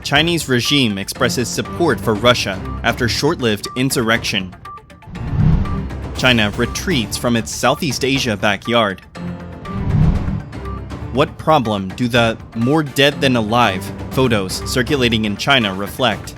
Chinese regime expresses support for Russia after short-lived insurrection. China retreats from its Southeast Asia backyard. What problem do the more dead than alive photos circulating in China reflect?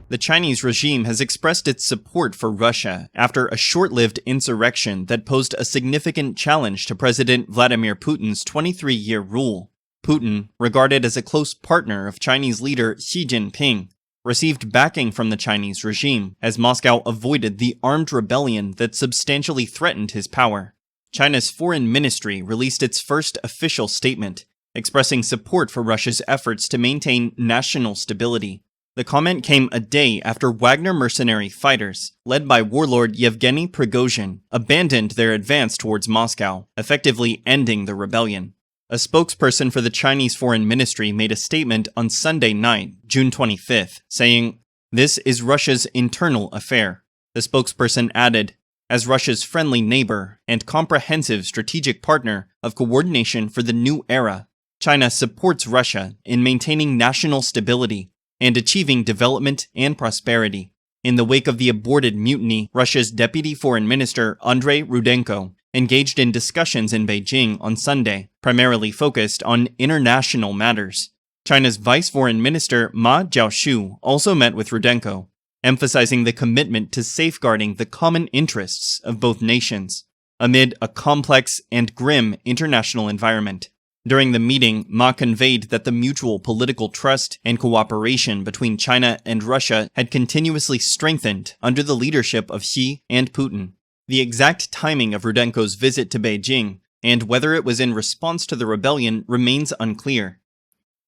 The Chinese regime has expressed its support for Russia after a short-lived insurrection that posed a significant challenge to President Vladimir Putin's 23-year rule. Putin, regarded as a close partner of Chinese leader Xi Jinping, received backing from the Chinese regime as Moscow avoided the armed rebellion that substantially threatened his power. China's foreign ministry released its first official statement, expressing support for Russia's efforts to maintain national stability. The comment came a day after Wagner mercenary fighters, led by warlord Yevgeny Prigozhin, abandoned their advance towards Moscow, effectively ending the rebellion. A spokesperson for the Chinese Foreign Ministry made a statement on Sunday night, June 25th, saying, "This is Russia's internal affair." The spokesperson added, "As Russia's friendly neighbor and comprehensive strategic partner of coordination for the new era, China supports Russia in maintaining national stability and achieving development and prosperity." In the wake of the aborted mutiny, Russia's Deputy Foreign Minister Andrei Rudenko engaged in discussions in Beijing on Sunday, primarily focused on international matters. China's Vice Foreign Minister Ma Jiaoshu also met with Rudenko, emphasizing the commitment to safeguarding the common interests of both nations, amid a complex and grim international environment. During the meeting, Ma conveyed that the mutual political trust and cooperation between China and Russia had continuously strengthened under the leadership of Xi and Putin. The exact timing of Rudenko's visit to Beijing, and whether it was in response to the rebellion, remains unclear.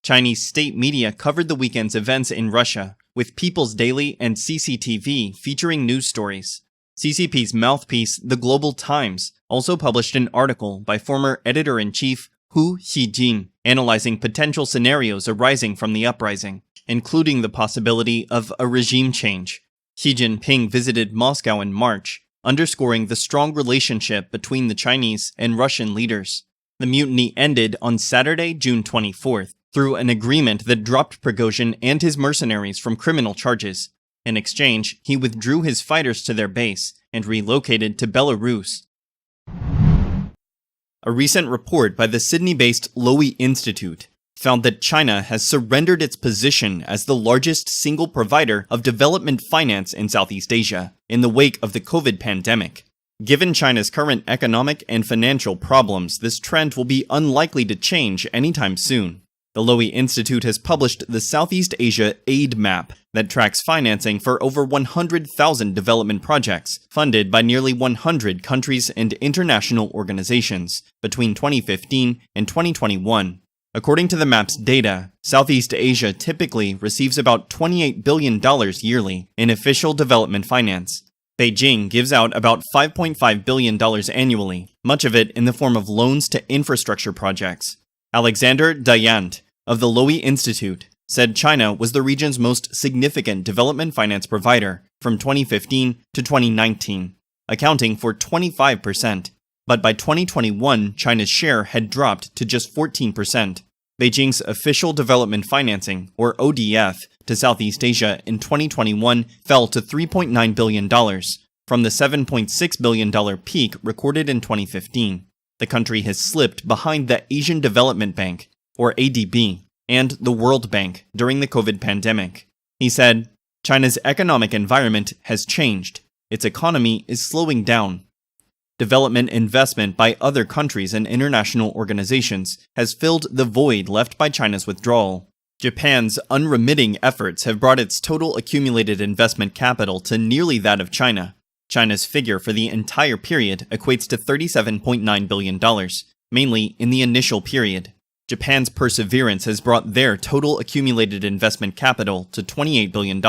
Chinese state media covered the weekend's events in Russia, with People's Daily and CCTV featuring news stories. CCP's mouthpiece, The Global Times, also published an article by former editor-in-chief Hu Xijin, analyzing potential scenarios arising from the uprising, including the possibility of a regime change. Xi Jinping visited Moscow in March, underscoring the strong relationship between the Chinese and Russian leaders. The mutiny ended on Saturday, June 24th, through an agreement that dropped Prigozhin and his mercenaries from criminal charges. In exchange, he withdrew his fighters to their base and relocated to Belarus. A recent report by the Sydney-based Lowy Institute found that China has surrendered its position as the largest single provider of development finance in Southeast Asia in the wake of the COVID pandemic. Given China's current economic and financial problems, this trend will be unlikely to change anytime soon. The Lowy Institute has published the Southeast Asia Aid Map that tracks financing for over 100,000 development projects funded by nearly 100 countries and international organizations between 2015 and 2021. According to the map's data, Southeast Asia typically receives about $28 billion yearly in official development finance. Beijing gives out about $5.5 billion annually, much of it in the form of loans to infrastructure projects. Alexander Dayant of the Lowy Institute said China was the region's most significant development finance provider from 2015 to 2019, accounting for 25%. But by 2021, China's share had dropped to just 14%. Beijing's official development financing, or ODF, to Southeast Asia in 2021 fell to $3.9 billion, from the $7.6 billion peak recorded in 2015. The country has slipped behind the Asian Development Bank, or ADB, and the World Bank during the COVID pandemic. He said, "China's economic environment has changed. Its economy is slowing down. Development investment by other countries and international organizations has filled the void left by China's withdrawal. Japan's unremitting efforts have brought its total accumulated investment capital to nearly that of China. China's figure for the entire period equates to $37.9 billion, mainly in the initial period. Japan's perseverance has brought their total accumulated investment capital to $28 billion.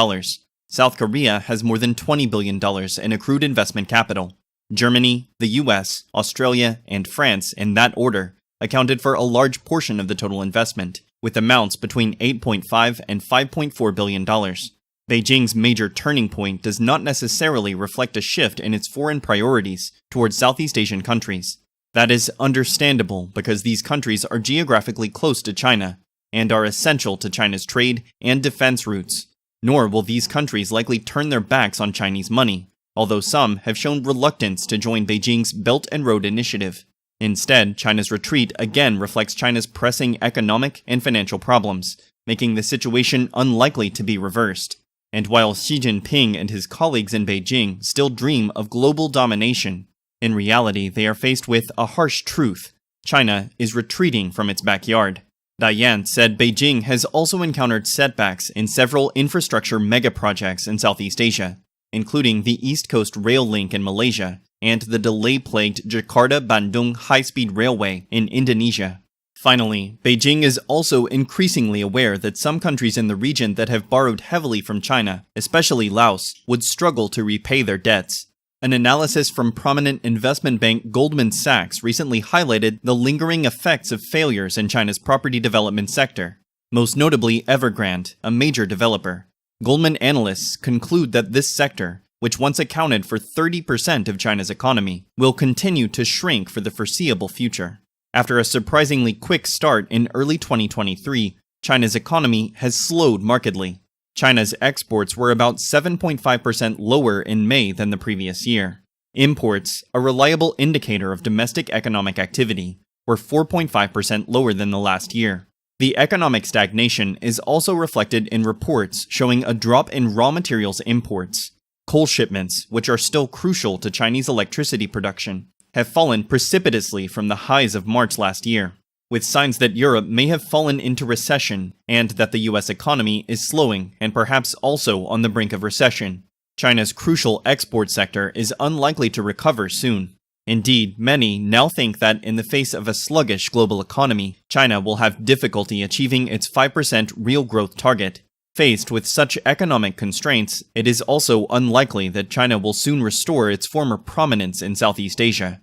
South Korea has more than $20 billion in accrued investment capital. Germany, the US, Australia, and France, in that order, accounted for a large portion of the total investment, with amounts between $8.5 and $5.4 billion. Beijing's major turning point does not necessarily reflect a shift in its foreign priorities towards Southeast Asian countries. That is understandable because these countries are geographically close to China and are essential to China's trade and defense routes. Nor will these countries likely turn their backs on Chinese money, although some have shown reluctance to join Beijing's Belt and Road Initiative. Instead, China's retreat again reflects China's pressing economic and financial problems, making the situation unlikely to be reversed. And while Xi Jinping and his colleagues in Beijing still dream of global domination, in reality they are faced with a harsh truth: China is retreating from its backyard. Dayan said Beijing has also encountered setbacks in several infrastructure megaprojects in Southeast Asia, including the East Coast Rail Link in Malaysia and the delay-plagued Jakarta-Bandung high-speed railway in Indonesia. Finally, Beijing is also increasingly aware that some countries in the region that have borrowed heavily from China, especially Laos, would struggle to repay their debts. An analysis from prominent investment bank Goldman Sachs recently highlighted the lingering effects of failures in China's property development sector, most notably Evergrande, a major developer. Goldman analysts conclude that this sector, which once accounted for 30% of China's economy, will continue to shrink for the foreseeable future. After a surprisingly quick start in early 2023, China's economy has slowed markedly. China's exports were about 7.5% lower in May than the previous year. Imports, a reliable indicator of domestic economic activity, were 4.5% lower than the last year. The economic stagnation is also reflected in reports showing a drop in raw materials imports. Coal shipments, which are still crucial to Chinese electricity production, have fallen precipitously from the highs of March last year, with signs that Europe may have fallen into recession and that the US economy is slowing and perhaps also on the brink of recession. China's crucial export sector is unlikely to recover soon. Indeed, many now think that in the face of a sluggish global economy, China will have difficulty achieving its 5% real growth target. Faced with such economic constraints, it is also unlikely that China will soon restore its former prominence in Southeast Asia.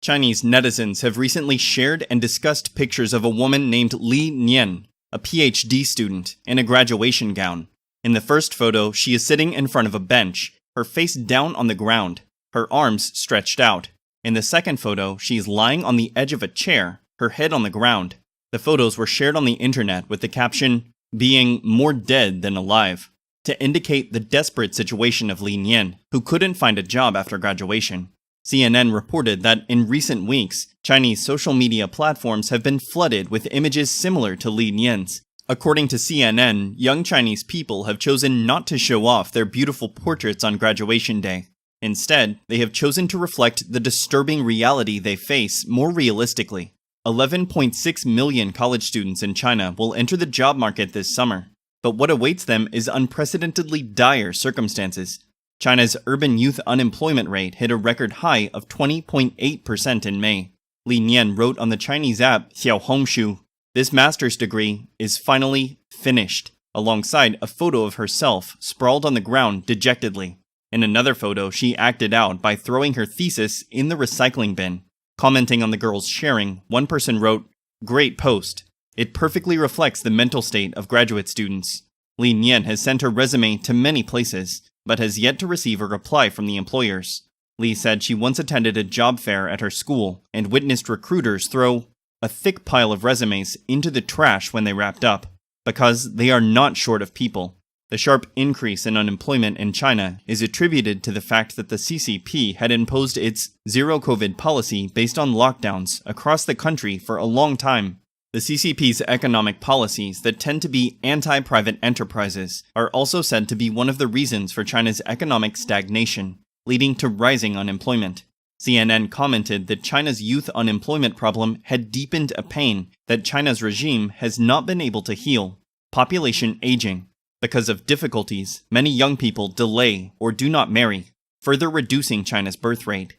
Chinese netizens have recently shared and discussed pictures of a woman named Li Nian, a PhD student, in a graduation gown. In the first photo, she is sitting in front of a bench, her face down on the ground, her arms stretched out. In the second photo, she is lying on the edge of a chair, her head on the ground. The photos were shared on the internet with the caption, "Being more dead than alive," to indicate the desperate situation of Li Nian, who couldn't find a job after graduation. CNN reported that in recent weeks, Chinese social media platforms have been flooded with images similar to Li Nian's. According to CNN, young Chinese people have chosen not to show off their beautiful portraits on graduation day. Instead, they have chosen to reflect the disturbing reality they face more realistically. 11.6 million college students in China will enter the job market this summer, but what awaits them is unprecedentedly dire circumstances. China's urban youth unemployment rate hit a record high of 20.8% in May. Li Nian wrote on the Chinese app Xiaohongshu, "This master's degree is finally finished," alongside a photo of herself sprawled on the ground dejectedly. In another photo, she acted out by throwing her thesis in the recycling bin. Commenting on the girl's sharing, one person wrote, "Great post. It perfectly reflects the mental state of graduate students." Li Nian has sent her resume to many places, but has yet to receive a reply from the employers. Li said she once attended a job fair at her school and witnessed recruiters throw a thick pile of resumes into the trash when they wrapped up, because they are not short of people. The sharp increase in unemployment in China is attributed to the fact that the CCP had imposed its zero-COVID policy based on lockdowns across the country for a long time. The CCP's economic policies that tend to be anti-private enterprises are also said to be one of the reasons for China's economic stagnation, leading to rising unemployment. CNN commented that China's youth unemployment problem had deepened a pain that China's regime has not been able to heal: population aging. Because of difficulties, many young people delay or do not marry, further reducing China's birth rate.